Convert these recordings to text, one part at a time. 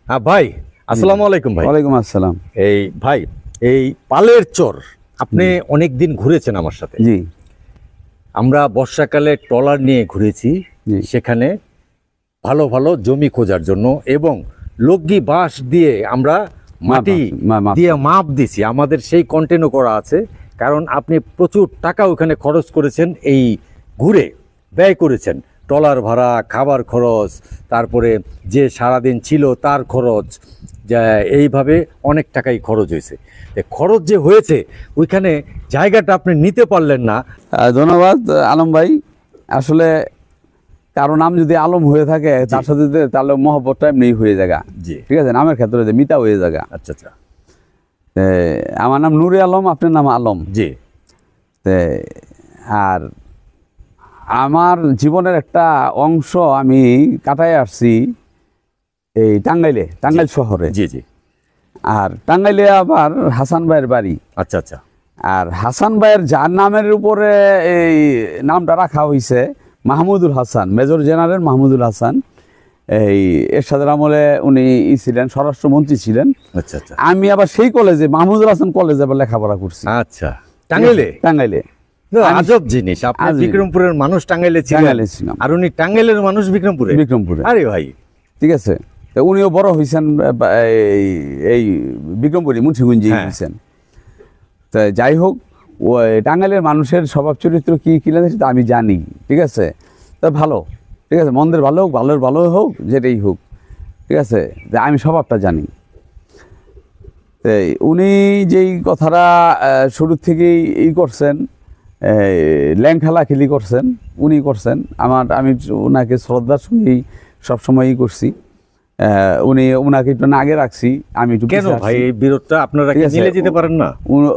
হ্যাঁ ভাই, আসসালামু আলাইকুম ভাই। ওয়ালাইকুম আসসালাম। এই ভাই, এই পালের চর আপনি অনেক দিন ঘুরেছেন আমার সাথে। জি আমরা বর্ষাকালে ট্রলার নিয়ে ঘুরেছি, জি সেখানে ভালো ভালো জমি খোঁজার জন্য, এবং লগি বাঁশ দিয়ে আমরা মাটি মাপ। দিয়ে মাপ দিছি। আমাদের সেই কন্টেনও করা আছে, কারণ আপনি প্রচুর টাকা ওখানে খরচ করেছেন, এই ঘুরে ব্যয় করেছেন। ট্রলার ভাড়া, খাবার খরচ, তারপরে যে সারাদিন ছিল তার খরচ, যা এইভাবে অনেক টাকাই খরচ হয়েছে। খরচ যে হয়েছে, ওইখানে জায়গাটা আপনি নিতে পারলেন না। ধন্যবাদ আলম ভাই। আসলে কারো নাম যদি আলম হয়ে থাকে তার সাথে তাহলে মহব্বতটা এমনি হয়ে জায়গা। জি, ঠিক আছে, নামের ক্ষেত্রে মিতা হয়ে জায়গা। আচ্ছা আচ্ছা। আমার নাম নুরে আলম, আপনার নাম আলম। জি। আর আমার জীবনের একটা অংশ আমি কাটায় আসছি এই টাঙ্গাইল শহরে। জি জি। আর টাঙ্গাইলে আবার হাসান ভাইয়ের বাড়ি। আচ্ছা আচ্ছা। আর হাসান ভাইয়ের যার নামের উপরে এই নামটা রাখা হয়েছে মাহমুদুল হাসান, মেজর জেনারেল মাহমুদুল হাসান। এই এরশাদের আমলে উনি ছিলেন, স্বরাষ্ট্রমন্ত্রী ছিলেন। আচ্ছা আচ্ছা। আমি আবার সেই কলেজে মাহমুদুল হাসান কলেজে আবার লেখাপড়া করছি। আচ্ছা, টাঙ্গাইলে। আজব জিনিস, আপনি বিক্রমপুরের মানুষ টাঙ্গাইলে ছিলেন, আর উনি টাঙ্গাইলের মানুষ বিক্রমপুরে। আরে ভাই, ঠিক আছে। উনিও বড় হয়েছেন এই বিক্রমপুরে, মুন্সিগঞ্জে হয়েছেন। তা যাই হোক, ওই টাঙ্গাইলের মানুষের স্বভাব চরিত্র কি তা আমি জানি। ঠিক আছে, তা ভালো, ঠিক আছে, মন্দের ভালো হোক, ভালোর ভালো হোক, যেটাই হোক, ঠিক আছে, আমি স্বভাবটা জানি। উনি যেই কথাটা শুরু থেকেই করছেন, ল্যাংখালাখিলি করছেন, উনি করছেন। আমি ওনাকে শ্রদ্ধার সঙ্গেই সবসময়ই করছি। উনাকে একটু আগে রাখছি, আমি একটু কেন ভাই এই বিরোধটা আপনারা মিলে যেতে পারেন না?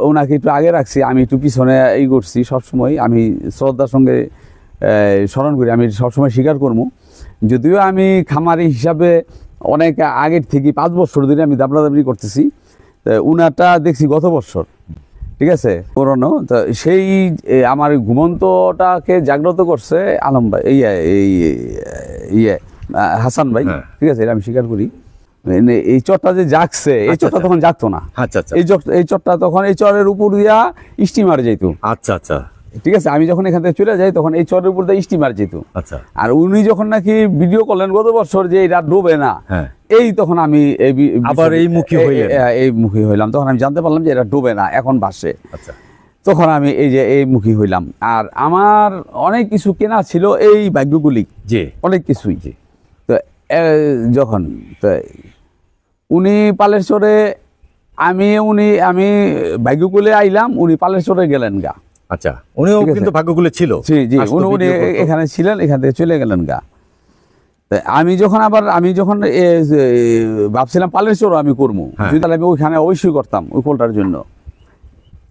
ওনাকে একটু আগে রাখছি, আমি একটু পিছনে করছি। সবসময় আমি শ্রদ্ধার সঙ্গে স্মরণ করি, আমি সবসময় স্বীকার করবো। যদিও আমি খামারি হিসাবে অনেক আগের থেকে 5 বছর ধরে আমি দাবড়াদাবড়ি করতেছি। উনারটা দেখছি গত বছর, ঠিক আছে, পুরনো। তো সেই আমার ঘুমন্তটাকে জাগ্রত করছে আলম ভাই, হাসান ভাই। ঠিক আছে, এটা আমি স্বীকার করি। এই চরটা যে জাগছে, এই চরটা তখন জাগতো না। এই চরটা তখন এই চরের উপর দিয়া স্টিমার যেত। আচ্ছা আচ্ছা, ঠিক আছে। আমি যখন এখান থেকে চলে যাই তখন এই চরের উপর দিয়ে স্টিমার যেত। আচ্ছা। আর উনি যখন নাকি ভিডিও করলেন গত বছর যে এটা ডুবে না, এই তখন আমি আবার এই মুখী হইলাম। তখন আমি জানতে পারলাম যে এটা ডুবে না, এখন ভাসে। আচ্ছা। তখন আমি এই মুখী হইলাম। আর আমার অনেক কিছু কেনা ছিল এই ভাগ্যগুলি, যে অনেক কিছুই। তো যখন উনি পালের চরে, আমি ভাগ্যকুলে আইলাম, উনি পালের চরে গেলেন গা। আচ্ছা, উনিও কিন্তু ভাগ্যকুলে ছিল। জি জি, উনি এখানে ছিলেন, এখান থেকে চলে গেলেন গা। আমি যখন ভাবছিলাম পালের চর আমি করবো, তাহলে আমি ওইখানে অবশ্যই করতাম ওই কোলটার জন্য,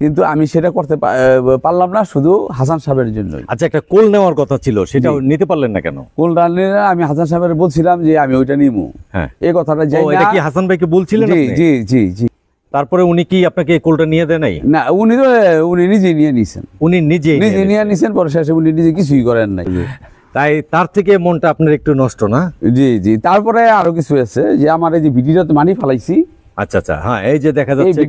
কিন্তু আমি সেটা করতে পারলাম না, শুধু হাসান সাহেবের জন্য। আচ্ছা, একটা কোল নেওয়ার কথা ছিল, সেটা নিতে পারলেন না কেন? কোলটা নিয়ে আমি হাসান সাহেবের বলছিলাম যে আমি ওইটা নিবো, এই কথাটা যাই না। এটা কি হাসান ভাইকে বলছিলেন? জি জি জি। তারপরে উনি কি আপনাকে কোলটা নিয়ে দেন নাই? না, উনি নিজে নিয়ে নিছেন। উনি নিজে নিয়ে নিছেন, পরে শেষে উনি নিজে কিছুই করেন নাই। তাই তার থেকে মনটা আপনার একটু নষ্ট না? জি জি। তারপরে আরো কিছু আছে, যে আমার এই যে ভিডিওতে মানি ফেলাইছি। আচ্ছা আচ্ছা, হ্যাঁ, এই যে দেখা যাচ্ছে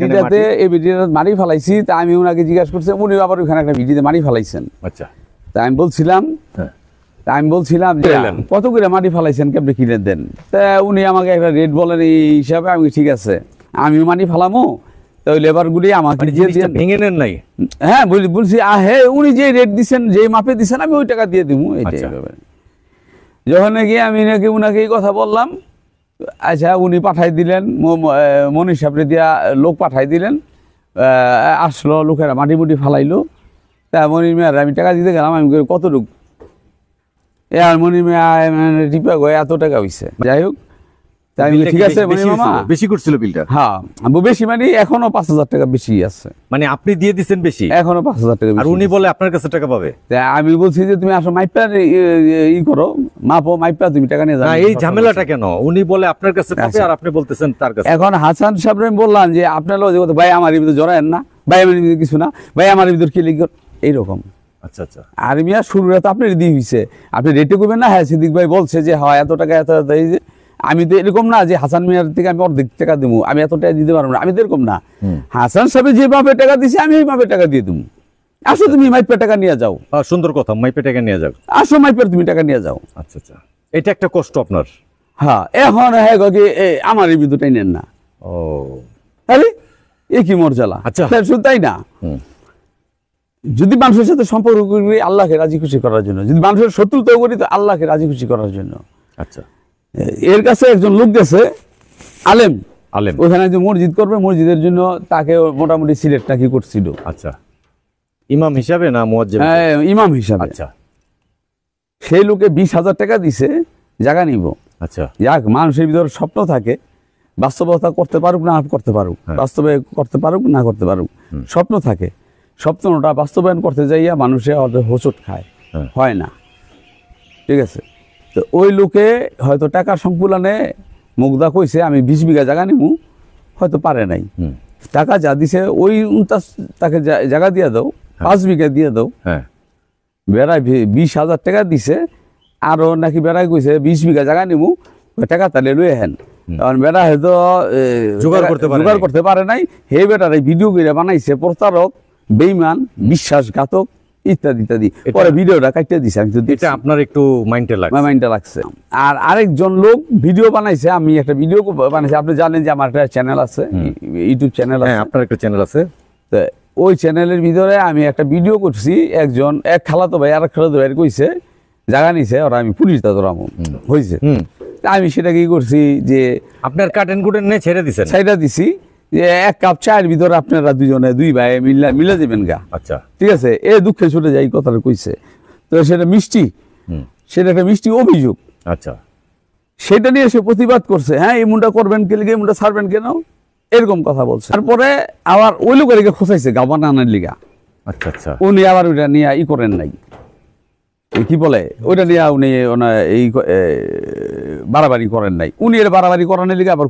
এই ভিডিওতে মানি ফেলাইছি। তা আমি ওনাকে জিজ্ঞাসা করছি, উনি আবার ওখানে একটা ভিডিওতে মানি ফেলাইছেন। আচ্ছা। তা আমি বলছিলাম যে কত করে মাটি ফেলাইছেন, কেমনি কিনে দেন? তা উনি আমাকে একটা রেট বলেন, এই হিসাবে আমি ঠিক আছে, আমিও মাটি ফেলামো, তো ওই লেবারগুলি আমাকে ভেঙে নেন নাই? হ্যাঁ বলছি, উনি যে রেট দিচ্ছেন, যে মাপে দিচ্ছেন, আমি ওই টাকা দিয়ে দিব। এইটাই যখন নাকি আমি উনাকে এই কথা বললাম, আচ্ছা, উনি পাঠাই দিলেন, মনীষ সাহেব দিয়া লোক পাঠাই দিলেন। আসলো লোকেরা, মাটি মুটি ফালাইলো। তা মনির মেয়ার আমি টাকা দিতে গেলাম, আমি কতটুক আর মনির মেয়া টিপা গয়ে এত টাকা হয়েছে। যাই হোক, ঠিক আছে মনির মামা, বেশি করছিল বিলটা? হ্যাঁ, বেশি মানে এখনো 5,000 টাকা বেশি আছে। মানে আপনি দিয়ে দিচ্ছেন বেশি? এখনো 5,000 টাকা। আর উনি বলে আপনার কাছে টাকা পাবে? আমি বলছি যে তুমি আসো, মাইপা করো, মাপো, মাইপা তুমি টাকা নিয়ে যাও। এই ঝামেলাটা কেন? উনি বলে আপনার কাছে পাবে, আর আপনি বলতেছেন তার কাছে। এখন হাসান সাহেব বললাম যে আপনার ভাই আমার ভিতরে জড়ায়েন না, ভাই আমার ভিতরে কিছু না, ভাই আমার ভিতরে কি লিখ, এইরকম। আচ্ছা আচ্ছা। আর মিয়া শুরুটা তো আপনার দিয়ে হয়েছে, আপনি রেটে করবেন না। হ্যাঁ, সিদ্দিক ভাই বলছে যে হয় এত টাকা, এত আমি তো এরকম না যে হাসান মিয়ার থেকে আমি অর্ধেক টাকা দেবো, আমি এত টাকা দিতে পারবো না, আমি তো এরকম না। হাসান সাহেব যে মাপে টাকা দিছে আমি ওই মাপে টাকা দিয়ে দেবো। আসো তুমি মাইপে টাকা নিয়ে যাও। সুন্দর কথা, মাইপে টাকা নিয়ে যাও। আসো মাইপের তুমি টাকা নিয়ে যাও। আচ্ছা আচ্ছা, এটা একটা কষ্ট আপনার। হ্যাঁ, এখন হ্যাঁ কি আমার এই বিদ্যুৎটাই নেন না। ও আরে এ কি মর্যাদা। আচ্ছা। শুধু তাই না, যদি মানুষের সাথে সম্পর্ক করি আল্লাহকে রাজি খুশি করার জন্য, যদি মানুষের শত্রুতাও করি তো আল্লাহকে রাজি খুশি করার জন্য। আচ্ছা, এর কাছে একজন লোক গেছে আলেম, আলেম ওখানে যে মসজিদ করবে, মসজিদের জন্য তাকে মোটামুটি সিলেক্ট নাকি করছিল। আচ্ছা, ইমাম হিসাবে না মুয়াজ্জিন? হ্যাঁ, ইমাম হিসাবে। আচ্ছা, সেই লোকে 20,000 টাকা দিছে জায়গা নিব। আচ্ছা, যাক, মানুষের ভিতরে স্বপ্ন থাকে, বাস্তবতা করতে পারুক না করতে পারুক, বাস্তবে করতে পারুক না করতে পারুক, স্বপ্ন থাকে। স্বপ্নটা বাস্তবায়ন করতে যাইয়া মানুষে হোঁচট খায়, হয় না। ঠিক আছে, তো ওই লোকে হয়তো টাকার সংকুলানে মুগ্ধা কইছে আমি 20 বিঘা জায়গা নিব, হয়তো পারে নাই। টাকা যা দিছে ওই 49 তাকে জায়গা দিয়ে দাও, 5 বিঘা দিয়ে দাও। হ্যাঁ, বেড়ায় 20,000 টাকা দিছে, আরো নাকি বেড়ায় কইছে 20 বিঘা জায়গা নিব, টাকা তাহলে লয়ে হেন। কারণ বেড়া হয়তো জোগাড় করতে পারে নাই। হে বেটার এই ভিডিও করে বানাইছে প্রতারক, বেইমান, বিশ্বাসঘাতক ইত্যাদি ইত্যাদি। পরে ভিডিওটা কাটতে দিছে, আমি তো এটা আপনার একটু মাইন্ডে লাগছে। আর আরেকজন লোক ভিডিও বানাইছে, আমি একটা ভিডিও বানাইছি। আপনি জানেন যে আমার একটা চ্যানেল আছে, ইউটিউব চ্যানেল আছে। হ্যাঁ, আপনার একটা চ্যানেল আছে। তো ওই চ্যানেলের ভিতরে আমি একটা ভিডিও করছি, এক খালাতো ভাই আর এক খালাতো ভাই কইছে জায়গা নিছে, ওরা আমি পুলিশ দাদরাম হয়েছে। আমি সেটা কি করছি যে আপনার কাটেন কুটেন নিয়ে ছেড়ে দিছি যে 1 কাপ চায়ের ভিতরে আপনারা দুই ভাই মিলে দেবেন গা। আচ্ছা, ঠিক আছে, এ দুঃখে ছুটে যাই কথাটা কইছে। তো সেটা মিষ্টি, সেটা একটা মিষ্টি অভিযোগ। আচ্ছা, সেটা নিয়ে সে প্রতিবাদ করছে। হ্যাঁ, এই মুন্ডা করবেন কে লিগে, এই মুন্ডা ছাড়বেন কেন, এরকম কথা বলছে। তারপরে আবার ওই লোকের খোঁচাইছে গা বানানোর লিগা। আচ্ছা আচ্ছা, উনি আবার ওইটা নিয়ে করেন নাই, কি বলে ওইটা নিয়ে উনি এই বাড়াবাড়ি করেন নাই। উনি এর বাড়াবাড়ি করানোর লিগে আবার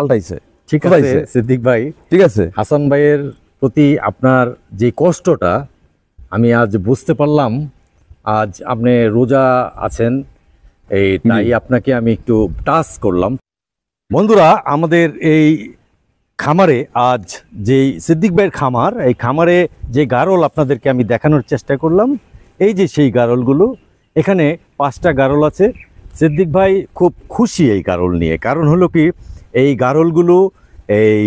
আলটাইছে। ঠিক আছে সিদ্দিক ভাই, ঠিক আছে, হাসান ভাইয়ের প্রতি আপনার যে কষ্টটা আমি আজ বুঝতে পারলাম। আজ আপনি রোজা আছেন, এই তাই আপনাকে আমি একটু টাচ করলাম। বন্ধুরা, আমাদের এই খামারে আজ যে সিদ্দিক ভাইয়ের খামার, এই খামারে যে গারল আপনাদেরকে আমি দেখানোর চেষ্টা করলাম, এই যে সেই গারলগুলো, এখানে 5টা গারল আছে। সিদ্দিক ভাই খুব খুশি এই গারল নিয়ে। কারণ হলো কি, এই গারলগুলো এই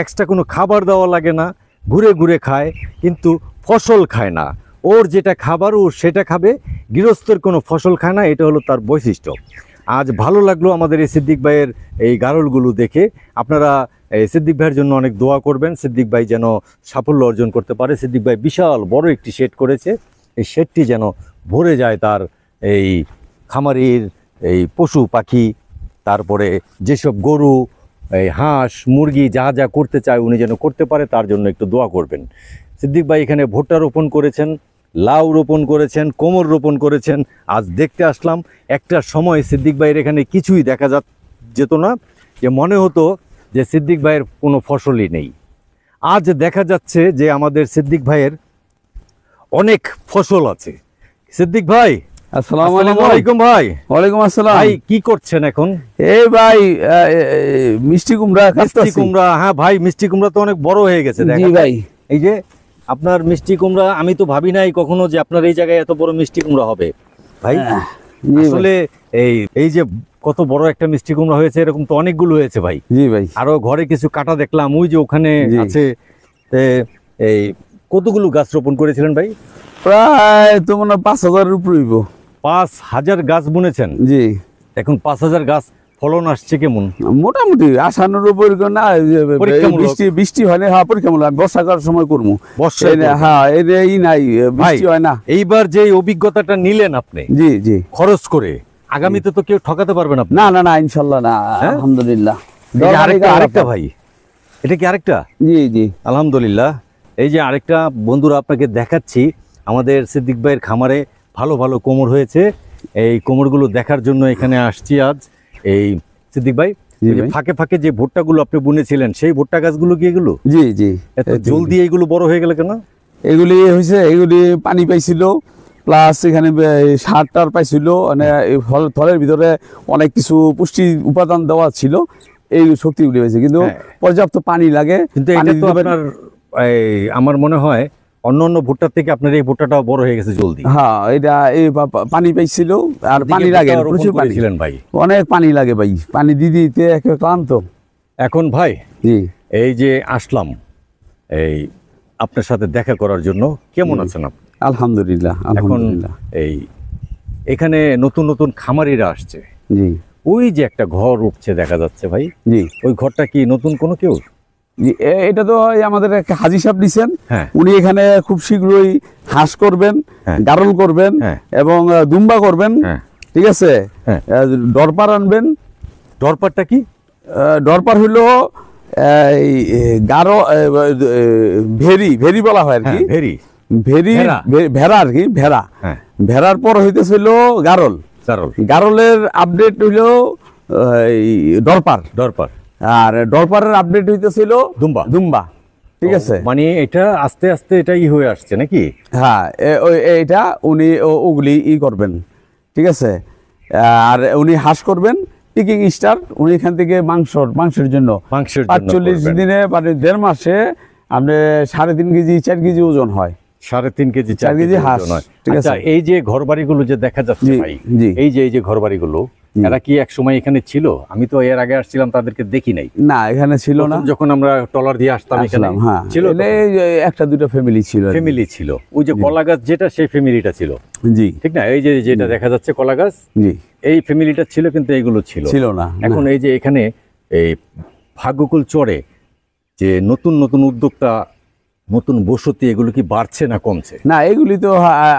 এক্সট্রা কোনো খাবার দেওয়া লাগে না, ঘুরে ঘুরে খায়, কিন্তু ফসল খায় না। ওর যেটা খাবার ও সেটা খাবে, গৃহস্থের কোনো ফসল খায় না। এটা হলো তার বৈশিষ্ট্য। আজ ভালো লাগলো আমাদের এই সিদ্দিক ভাইয়ের এই গারলগুলো দেখে। আপনারা এই সিদ্দিক ভাইয়ের জন্য অনেক দোয়া করবেন, সিদ্দিক ভাই যেন সাফল্য অর্জন করতে পারে। সিদ্দিক ভাই বিশাল বড় একটি শেড করেছে, এই শেডটি যেন ভরে যায় তার এই খামারির এই পশু পাখি, তারপরে যেসব গরু, এই হাঁস মুরগি যা যা করতে চায় উনি যেন করতে পারে, তার জন্য একটু দোয়া করবেন। সিদ্দিক ভাই এখানে ভুট্টা রোপণ করেছেন, লাউ রোপণ করেছেন, কোমর রোপণ করেছেন। আজ দেখতে আসলাম, একটা সময় সিদ্দিক ভাইয়ের এখানে কিছুই দেখা যেত না, যে মনে হতো যে সিদ্দিক ভাইয়ের কোনো ফসলই নেই। আজ দেখা যাচ্ছে যে আমাদের সিদ্দিক ভাইয়ের অনেক ফসল আছে। সিদ্দিক ভাই, আসসালামু আলাইকুম। ভাই, ওয়ালাইকুম আসসালাম। ভাই কি করছেন এখন? এই ভাই মিষ্টি কুমড়া। হ্যাঁ ভাই, মিষ্টি কুমড়া তো অনেক বড় হয়ে গেছে। জি ভাই, এই যে আপনার মিষ্টি কুমড়া, আমি তো ভাবি নাই কখনো যে আপনার এই জায়গায় এত বড় মিষ্টি কুমড়া হবে। ভাই আসলে এই যে কত বড় একটা মিষ্টি কুমড়া হয়েছে, এরকম তো অনেকগুলো হয়েছে ভাই। জি ভাই, আরো ঘরে কিছু কাটা দেখলাম, ওই যে ওখানে আছে। এই কতগুলো গাছ রোপণ করেছিলেন ভাই? প্রায় তো মনে হয় 5,000-এর উপরে হইব। 5,000 গাছ বুনেছেন? জি। এখন 5,000 গাছ ফলন আসছে কেমন? মোটামুটি আসানোর উপর না, বৃষ্টি হয় না। হ্যাঁ, পরীক্ষামূলক। আমি বর্ষাকাল সময় করবো, হ্যাঁ এই নাই, বৃষ্টি হয় না। এইবার যে অভিজ্ঞতাটা নিলেন আপনি, জি জি, খরচ করে, আগামীতে তো কেউ ঠকাতে পারবে না? না না না, ইনশাল্লাহ না, আলহামদুলিল্লাহ। আরেকটা ভাই, এটা কি আরেকটা? জি জি, আলহামদুলিল্লাহ। এই যে আরেকটা বন্ধুরা আপনাকে দেখাচ্ছি, আমাদের সিদ্দিক ভাইয়ের খামারে ভালো ভালো কোমর হয়েছে। এই কোমরগুলো দেখার জন্য এখানে আসছি আজ। এই সিদ্দিক ভাই, ফাঁকে ফাঁকে যে ভুট্টাগুলো আপনি বুনেছিলেন, সেই ভুট্টা গাছগুলো কি এগুলো? জি জি। এত জলদি এইগুলো বড় হয়ে গেল কেন? এগুলি হয়েছে, এগুলি পানি পাইছিল, প্লাস এখানে সার টার পাইছিল, মানে এই ফলের ভিতরে অনেক কিছু পুষ্টি উপাদান দেওয়া ছিল, এই শক্তিগুলি হয়েছে। কিন্তু পর্যাপ্ত পানি লাগে, কিন্তু এটা তো আপনার আমার মনে হয় অন্য অন্য ভুট্টার থেকে আপনার এই ভুট্টাটাও বড় হয়ে গেছে জলদি। হ্যাঁ, এটা এই পানি পাইছিল, আর পানি লাগে, প্রচুর পানি ছিলেন ভাই, অনেক পানি লাগে ভাই, পানি দিতে একেবারে ক্লান্ত। এখন ভাই জি, এই যে আসলাম এই আপনার সাথে দেখা করার জন্য, কেমন আছেন আপনি? আলহামদুলিল্লাহ, এখন আলহামদুলিল্লাহ। এই এখানে নতুন নতুন খামারিরা আসছে, জি, ওই যে একটা ঘর উঠছে দেখা যাচ্ছে ভাই, জি, ওই ঘরটা কি নতুন কোনো কেউ? জি, এটা তো আমাদের একটা হাজি সাহেব দিচ্ছেন, হ্যাঁ। উনি এখানে খুব শীঘ্রই হাঁস করবেন, হ্যাঁ। গারল করবেন, হ্যাঁ। এবং দুম্বা করবেন, হ্যাঁ। ঠিক আছে, হ্যাঁ। ডরপার আনবেন। দরপারটা কি? ডরপার হইলো এই গারো ভেরি বলা হয় আর কি, ভেরি ভেরি ভেড়া। ভেড়া আর কি, ভেড়া। হ্যাঁ। ভেড়ার পর হইতেছিল গারল, চারল, গারলের আপডেট হইলো ডরপার, দরপার, আর ডরপারের আপডেট হইতেছিল দুম্বা। দুম্বা, ঠিক আছে। মানে এটা আস্তে আস্তে এটাই হয়ে আসছে নাকি? হ্যাঁ, এইটা উনি ওগুলি করবেন, ঠিক আছে। আর উনি হাঁস করবেন পিকিং স্টার, উনি এখান থেকে মাংসের জন্য মাংসের জন্য 45 করবেন। দিনে মানে 1.5 মাসে আপনি 3.5 কেজি 4 কেজি ওজন হয়। 3.5 কেজি 4 কেজি হাঁস, ঠিক আছে। আচ্ছা, এই যে ঘর বাড়িগুলো যে দেখা যাচ্ছে জি, ভাই, জি। এই যে ঘর বাড়িগুলো, এরা কি এক সময় এখানে ছিল? আমি তো এর আগে আসছিলাম, তাদেরকে দেখি নাই। না, এখানে ছিল না, প্রথম যখন আমরা ট্রলার দিয়ে আসতাম এখানে আসলাম, হ্যাঁ, ছিল, একটা দুটো ফ্যামিলি ছিল আর কি। ফ্যামিলি ছিল। ওই যে কলা গাছ যেটা, সেই ফ্যামিলিটা ছিল, জি, ঠিক না? এই যে যেটা দেখা যাচ্ছে কলা গাছ, জি, এই ফ্যামিলিটা ছিল, কিন্তু এইগুলো ছিল ছিল না। এখন এই যে এখানে এই ভাগ্যকুল চরে যে নতুন নতুন উদ্যোক্তা, নতুন বসতি, এগুলো কি বাড়ছে না কমছে? না, এগুলি তো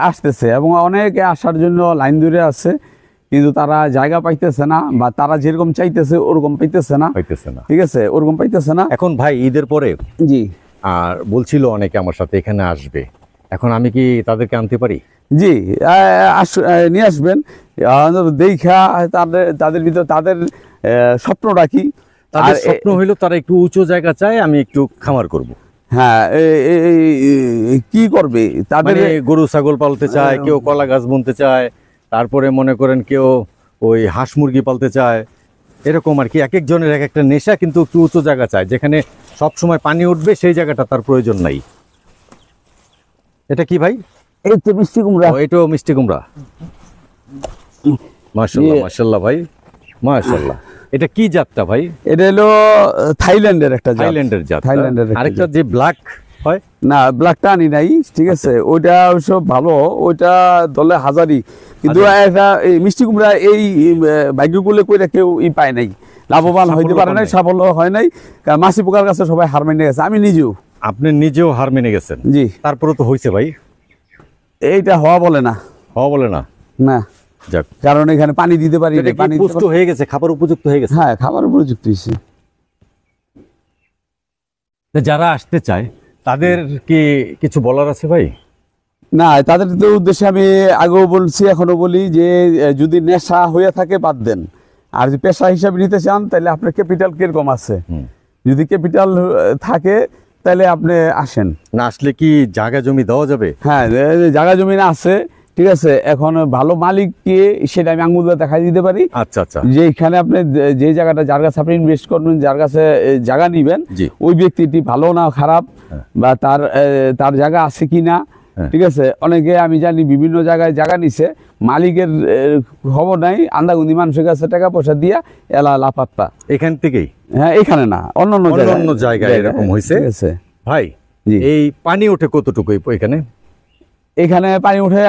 আসতেছে, এবং অনেকে আসার জন্য লাইন ধরে আছে, কিন্তু তারা জায়গা পাইতেছে না, বা তারা যেরকম চাইতেছে ওরকম পাইতেছে না, পাইতেছে না। ঠিক আছে, ওরকম পাইতেছে না। এখন ভাই ঈদের পরে জি, আর বলছিল অনেকে আমার সাথে এখানে আসবে, এখন আমি কি তাদেরকে আনতে পারি? জি, নিয়ে আসবেন, দেখা তাদের ভিতর তাদের স্বপ্নটা কি। তাদের আর স্বপ্ন হইলো তারা একটু উঁচু জায়গা চায়, আমি একটু খামার করব, হ্যাঁ, কি করবে তাদের, মানে গরু ছাগল পালতে চায়, কেউ কলা গাছ বুনতে চায়, তারপরে মনে করেন কেউ ওই হাঁস মুরগি পালতে চায়, এরকম আর কি। এক একজনের এক একটা নেশা, কিন্তু একটু উঁচু জায়গা চায়, যেখানে সব সময় পানি উঠবে, সেই জায়গাটা তার প্রয়োজন নাই। এটা কি ভাই? এই তো মিষ্টি কুমড়া। ও, এটাও মিষ্টি কুমড়া। মাশাআল্লাহ, মাশাআল্লাহ ভাই, মাশাআল্লাহ। এটা কি জাতটা ভাই? এটা হলো থাইল্যান্ডের একটা জাত। থাইল্যান্ডের জাত। থাইল্যান্ডের একটা আরেকটা জাত। যে ব্ল্যাক হয়, না, ব্ল্যাকটা আনি নাই, ঠিক আছে, ওইটা সব ভালো, ওইটা দলে হাজারি, কিন্তু একটা এই মিষ্টি কুমড়া এই ভাগ্যকুলে কইরা কেউ পায় নাই, লাভবান হইতে পারে নাই, সাফল্য হয় নাই, কারণ মাছি পোকার কাছে সবাই হার মেনে গেছে, আমি নিজেও। আপনি নিজেও হার মেনে গেছেন? জি, তারপরে তো হয়েছে ভাই। এইটা হওয়া বলে না, হওয়া বলে না? না, যাক, কারণ এখানে পানি দিতে পারি এটা না, কি পানি দিতে পুষ্ট হয়ে গেছে, খাবার উপযুক্ত হয়ে গেছে? হ্যাঁ, খাবার উপযুক্ত হয়েছে। তা যারা আসতে চায় তাদের কি কিছু বলার আছে ভাই? না, তাদের তো উদ্দেশ্যে আমি আগেও বলছি, এখনো বলি যে যদি নেশা হয়ে থাকে বাদ দেন, আর যদি পেশা হিসাবে নিতে চান তাহলে আপনার ক্যাপিটাল কিরকম আছে, যদি ক্যাপিটাল থাকে তাহলে আপনি আসেন। না আসলে কি জায়গা জমি দেওয়া যাবে? হ্যাঁ, জায়গা জমি আছে, ঠিক আছে। এখন ভালো মালিককে সেটা আমি আঙুল দিয়ে দেখাই দিতে পারি। আচ্ছা আচ্ছা, যে এখানে আপনি যে জায়গাটা, যার কাছে আপনি ইনভেস্ট করবেন, যার কাছে জায়গা নিবেন, জি। ওই ব্যক্তিটি ভালো না খারাপ, বা তার জায়গা আছে কি না, ঠিক আছে। অনেকে আমি জানি বিভিন্ন জায়গায় জায়গা নিছে, মালিকের খবর নাই, আন্দাগুন্দি মানুষের কাছে টাকা পয়সা দিয়া এলা লাপাত্তা। এখান থেকেই? হ্যাঁ, এখানে না, অন্য জায়গায় এরকম হয়েছে। ঠিক আছে ভাই, জি। এই পানি ওঠে কতটুকু এখানে? এখানে পানি উঠে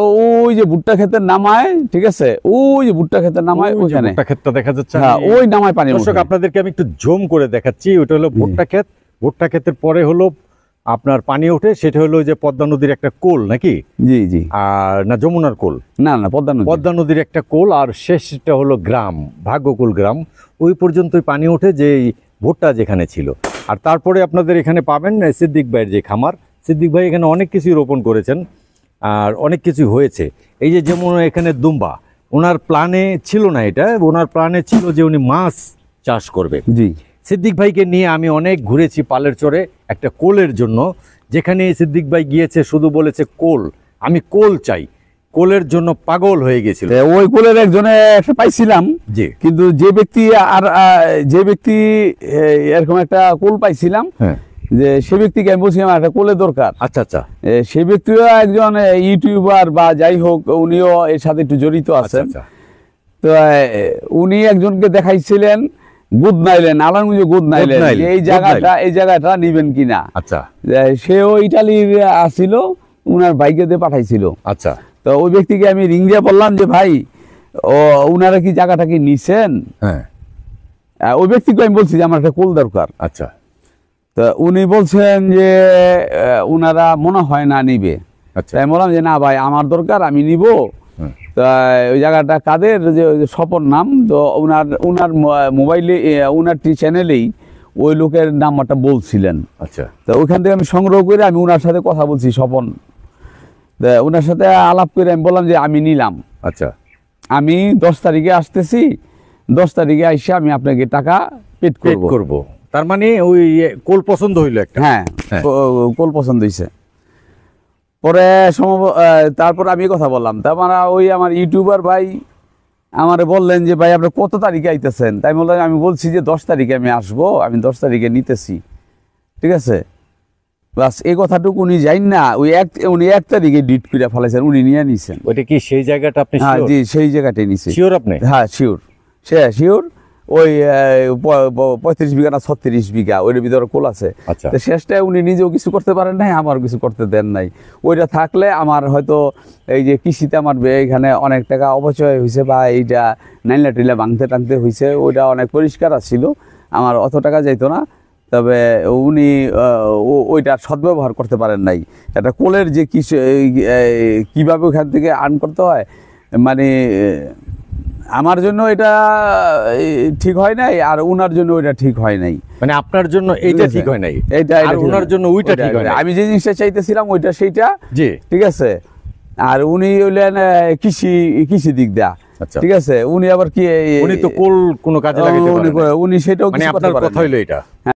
ওই যে ভুট্টা ক্ষেতের নামায়, ঠিক আছে, ওই যে ভুট্টা ক্ষেতের নামায়, ওই যে ওইখানে ভুট্টা ক্ষেতটা দেখা যাচ্ছে, হ্যাঁ, ওই নামায় পানি দর্শক ওঠে। আপনাদেরকে আমি একটু জুম করে দেখাচ্ছি। ওটা হলো ভুট্টা ক্ষেত, ভুট্টা ক্ষেতের পরে হলো আপনার পানি ওঠে, সেটা হলো যে পদ্মা নদীর একটা কোল নাকি? জি, জি, আর না, যমুনার কোল? না, পদ্মা নদী। পদ্মা নদীর একটা কোল, আর শেষটা হলো গ্রাম, ভাগ্যকুল গ্রাম। ওই পর্যন্তই পানি ওঠে, যে ভুট্টা যেখানে ছিল। আর তারপরে আপনাদের এখানে পাবেন সিদ্দিক ভাইয়ের যে খামার। সিদ্দিক ভাই এখানে অনেক কিছুই রোপণ করেছেন, আর অনেক কিছু হয়েছে। এই যে যেমন এখানে দুম্বা, ওনার প্ল্যানে ছিল না এটা, ওনার প্ল্যানে ছিল যে উনি মাছ চাষ করবে। জি, সিদ্দিক ভাইকে নিয়ে আমি অনেক ঘুরেছি পালের চরে একটা কোলের জন্য, যেখানে সিদ্দিক ভাই গিয়েছে শুধু বলেছে কোল, আমি কোল চাই। কোলের জন্য পাগল হয়ে গেছিল। ওই কোলের একজনে একটা পাইছিলাম, জি। কিন্তু যে ব্যক্তি যে ব্যক্তি এরকম একটা কোল পাইছিলাম, হ্যাঁ, যে সে ব্যক্তিকে আমি বলছি আমার একটা কোলের দরকার। আচ্ছা আচ্ছা সে ব্যক্তিও একজন ইউটিউবার বা যাই হোক, উনিও এর সাথে একটু জড়িত আচ্ছা আছেন। আচ্ছা তো উনি একজনকে দেখাইছিলেন গুদ নাইলেন, আলানগঞ্জে গুদ নাইলেন, গুদনাইল, যে এই জায়গাটা নিবেন কিনা। আচ্ছা সেও ইটালির আসছিল, উনার বাইকে দিয়ে পাঠাইছিল। আচ্ছা তো ওই ব্যক্তিকে আমি রিং দিয়ে বললাম যে ভাই, ও উনারা কি জায়গাটা কি নিছেন? হ্যাঁ ওই ব্যক্তিকে আমি বলছি যে আমার একটা কোল দরকার। আচ্ছা তো উনি বলছেন যে উনারা মনে হয় না নিবে। আচ্ছা তাই বললাম যে না ভাই, আমার দরকার, আমি নিব। হুম, তা ওই জায়গাটা কাদের, যে স্বপন নাম, তো উনার মোবাইলে উনার চ্যানেলেই ওই লোকের নাম্বারটা বলছিলেন। আচ্ছা তো ওইখান থেকে আমি সংগ্রহ করে আমি উনার সাথে কথা বলছি, স্বপন। তা উনার সাথে আলাপ করে আমি বললাম যে আমি নিলাম, আচ্ছা আমি 10 তারিখে আসতেছি, 10 তারিখে আইসে আমি আপনাকে টাকা পেড পেড করব। করব। তার মানে ওই কোল পছন্দ হইলো একটা। হ্যাঁ, হ্যাঁ। কোল পছন্দ হয়েছে। পরে তারপর আমি কথা বললাম, তারপরে ওই আমার ইউটিউবার ভাই আমারে বললেন যে ভাই আপনি কত তারিখে আইতেছেন? তাই বললাম, আমি বলছি যে 10 তারিখে আমি আসবো, আমি 10 তারিখে নিতেছি, ঠিক আছে। বাস এই কথাটুকু উনি যাইন না, উনি 1 তারিখে ডিট করে ফেলাইছেন, উনি নিয়ে নিছেন। ওইটা কি সেই জায়গাটা আপনি হ্যাঁ জি, সেই জায়গাটাই নিছে। শিওর আপনি? হ্যাঁ শিওর, শিওর। ওই 35 বিঘা না 36 বিঘা ওইটার ভিতরে কোল আছে। আচ্ছা তো শেষটায় উনি নিজেও কিছু করতে পারেন নাই, আমার কিছু করতে দেন নাই। ওইটা থাকলে আমার হয়তো এই যে কৃষিতে আমার এখানে অনেক টাকা অপচয় হয়েছে, বা এইটা নাইলা টিলা ভাঙতে টাঙতে হয়েছে, ওইটা অনেক পরিষ্কার ছিল, আমার অত টাকা যাইতো না। তবে উনি ওইটার সদ্ব্যবহার করতে পারেন নাই। একটা কোলের যে কীভাবে ওখান থেকে আর্ন করতে হয়, মানে আমার জন্য এটা ঠিক হয় নাই, আর উনার জন্য ওইটা ঠিক হয় নাই। মানে আপনার জন্য এইটা ঠিক হয় নাই, আর ওনার জন্য ওইটা ঠিক হয় নাই। আমি যে জিনিসটা চাইতেছিলাম ওইটা সেইটা, জি ঠিক আছে। আর উনি হইলেন কৃষি দিক দা, আচ্ছা ঠিক আছে। উনি আবার কি উনি তো কোল কোনো কাজে লাগাইতে পারেন না। উনি সেটাও মানে কিছু করতে আপনার পারেন কথা না। হইলো এটা।